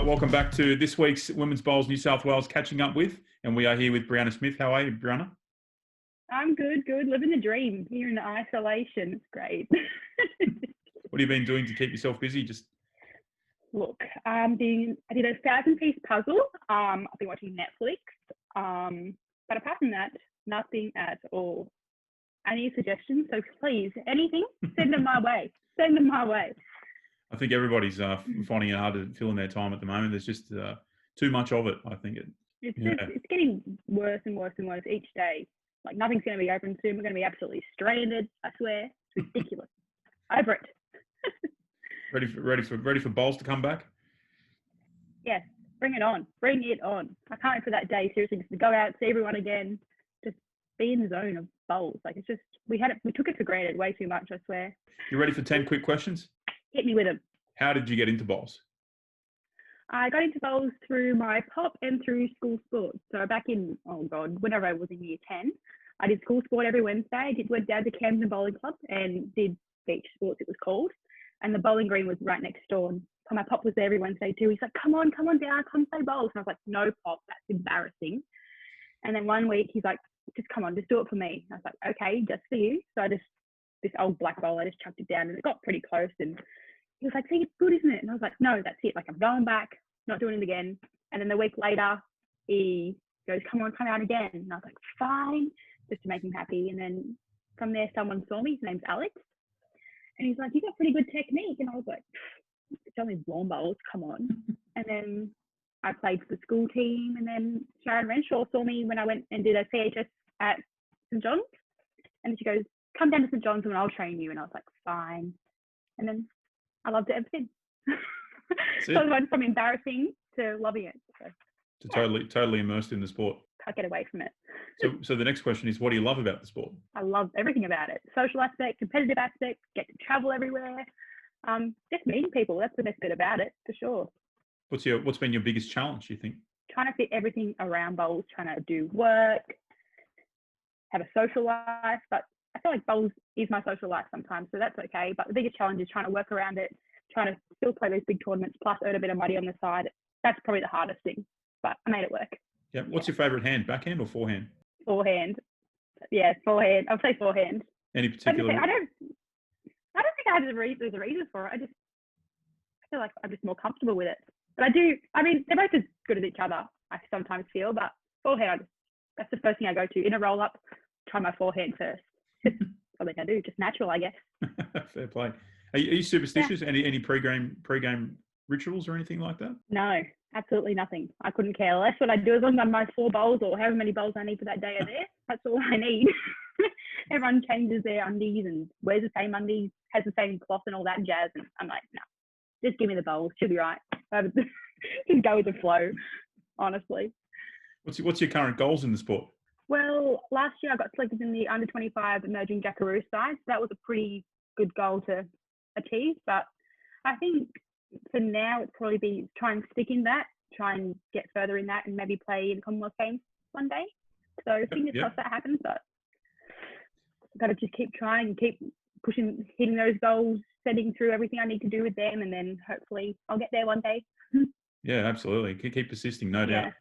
right, welcome back to this week's Women's Bowls New South Wales Catching Up With, and we are here with Brianna Smith. How are you, Brianna? I'm good. Living the dream here in isolation. It's great. What have you been doing to keep yourself busy? Look, I did a 1,000-piece puzzle. I've been watching Netflix. But apart from that, nothing at all. Any suggestions? So please, anything, send them my way. Send them my way. I think everybody's finding it hard to fill in their time at the moment. There's just too much of it, I think. It's getting worse and worse and worse each day. Like, nothing's going to be open soon. We're going to be absolutely stranded, I swear. It's ridiculous. Over it. Ready for bowls to come back? Yes, bring it on. Bring it on. I can't wait for that day, seriously, just to go out, see everyone again, just be in the zone of bowls. Like, it's just, we took it for granted way too much, I swear. You ready for 10 quick questions? Hit me with them. How did you get into bowls? I got into bowls through my pop and through school sports. So back in, whenever I was in year 10, I did school sport every Wednesday. Went down to Camden Bowling Club and did beach sports, it was called. And the bowling green was right next door. And my pop was there every Wednesday too. He's like, come on down, come play bowls. And I was like, no, Pop, that's embarrassing. And then one week he's like, just come on, just do it for me. I was like, okay, just for you. So this old black bowl, I just chucked it down and it got pretty close. And he was like, see, it's good, isn't it? And I was like, no, that's it. Like, I'm going back, not doing it again. And then the week later, he goes, come out again. And I was like, fine, just to make him happy. And then from there, someone saw me. His name's Alex. And he's like, you got pretty good technique. And I was like, it's only lawn bowls, come on. And then I played for the school team. And then Sharon Renshaw saw me when I went and did a CHS at St. John's. And she goes, come down to St. John's and I'll train you. And I was like, fine. And then I loved it ever since. So I went from embarrassing to loving it. So totally immersed in the sport. Can't get away from it. So the next question is, what do you love about the sport? I love everything about it. Social aspect, competitive aspect, get to travel everywhere. Just meeting people. That's the best bit about it, for sure. What's been your biggest challenge, you think? Trying to fit everything around bowls, trying to do work, have a social life, but I feel like bowls is my social life sometimes, so that's okay. But the biggest challenge is trying to work around it, trying to still play those big tournaments, plus earn a bit of money on the side. That's probably the hardest thing, but I made it work. Yeah. What's your favourite hand, backhand or forehand? Forehand. Yeah, forehand. I'll say forehand. Any particular? I don't think I have the reason for it. I feel like I'm just more comfortable with it. But they're both as good as each other, I sometimes feel, but forehand, that's the first thing I go to. In a roll-up, try my forehand first. Something I do, just natural, I guess. Fair play. Are you superstitious? Yeah. Any pre-game rituals or anything like that? No, absolutely nothing. I couldn't care less what I do. As long as my 4 bowls or however many bowls I need for that day are there, that's all I need. Everyone changes their undies and wears the same undies, has the same cloth and all that jazz. And I'm like, no, just give me the bowls. She'll be right. Just go with the flow, honestly. What's your current goals in the sport? Well, last year I got selected in the under-25 emerging Jackaroo side. So that was a pretty good goal to achieve. But I think for now, it's probably be try and stick in that, try and get further in that and maybe play in Commonwealth Games one day. So fingers crossed that happens. But I've got to just keep trying and keep pushing, hitting those goals, setting through everything I need to do with them. And then hopefully I'll get there one day. Yeah, absolutely. Keep persisting, no doubt.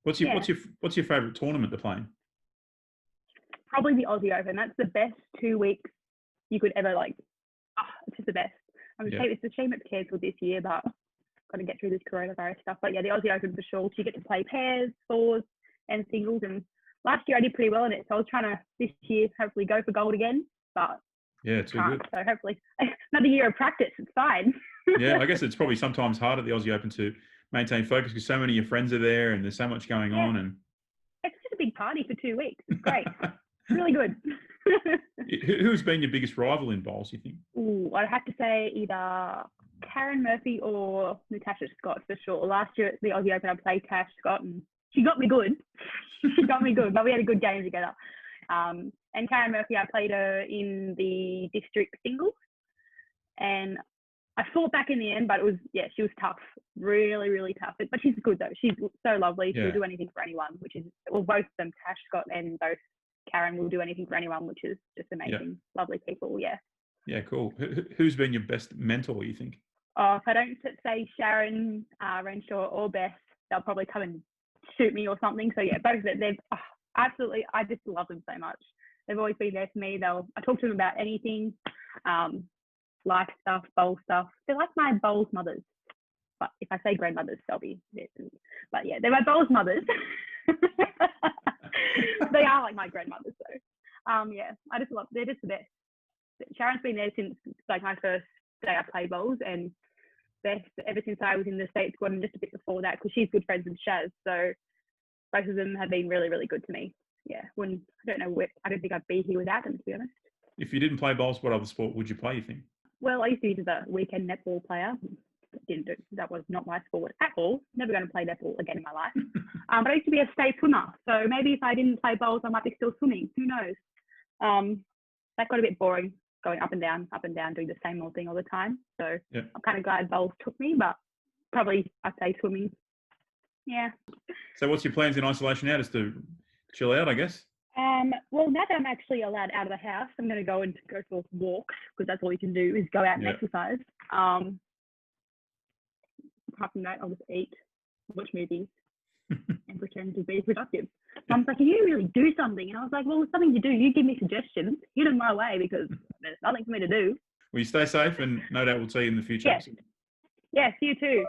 What's your favourite tournament to play in? Probably the Aussie Open. That's the best 2 weeks you could ever it's just the best. It's a shame it's cancelled this year, but got to get through this coronavirus stuff. But yeah, the Aussie Open for sure. So you get to play pairs, fours, and singles. And last year I did pretty well in it, so I was trying to this year hopefully go for gold again. But yeah, too good. So hopefully another year of practice. It's fine. Yeah, I guess it's probably sometimes hard at the Aussie Open to maintain focus because so many of your friends are there and there's so much going on. And it's just a big party for 2 weeks. It's great. Really good. Who's been your biggest rival in bowls, you think? Ooh, I'd have to say either Karen Murphy or Natasha Scott for sure. Last year at the Aussie Open, I played Tash Scott and she got me good. But we had a good game together. And Karen Murphy, I played her in the district singles. And I fought back in the end, but she was tough. Really, really tough. But she's good though. She's so lovely. She'll do anything for anyone, both of them, Tash Scott and both Karen, will do anything for anyone, which is just amazing. Lovely people, yeah. Yeah, cool. Who's been your best mentor, you think? if I don't say Sharon, Renshaw or Beth, they'll probably come and shoot me or something. So yeah, both of them, they've absolutely, I just love them so much. They've always been there for me. I talk to them about anything, life stuff, bowl stuff. They're like my bowls mothers. But if I say grandmothers, they'll be there. But yeah, they're my bowls mothers. They are like my grandmothers, so yeah, I just love. They're just the best. Sharon's been there since like my first day I played bowls, and Beth ever since I was in the state squad and just a bit before that, because she's good friends with Shaz. So both of them have been really, really good to me. Yeah, I don't think I'd be here without them, to be honest. If you didn't play bowls, what other sport would you play, you think? Well, I used to be the weekend netball player. That was not my sport at all. Never going to play netball again in my life. But I used to be a state swimmer. So maybe if I didn't play bowls, I might be still swimming. Who knows? That got a bit boring, going up and down, doing the same old thing all the time. So yeah. I'm kind of glad bowls took me, but probably I'd say swimming. Yeah. So what's your plans in isolation now? Just to chill out, I guess? Well, now that I'm actually allowed out of the house, I'm going to go for walks, because that's all you can do is go out and exercise. Apart from that, I'll just eat, watch movies, and pretend to be productive. Mum's like, can you really do something? And I was like, well, it's something to do. You give me suggestions. Get in my way, because there's nothing for me to do. Well, you stay safe, and no doubt we'll see you in the future. Yes, you too.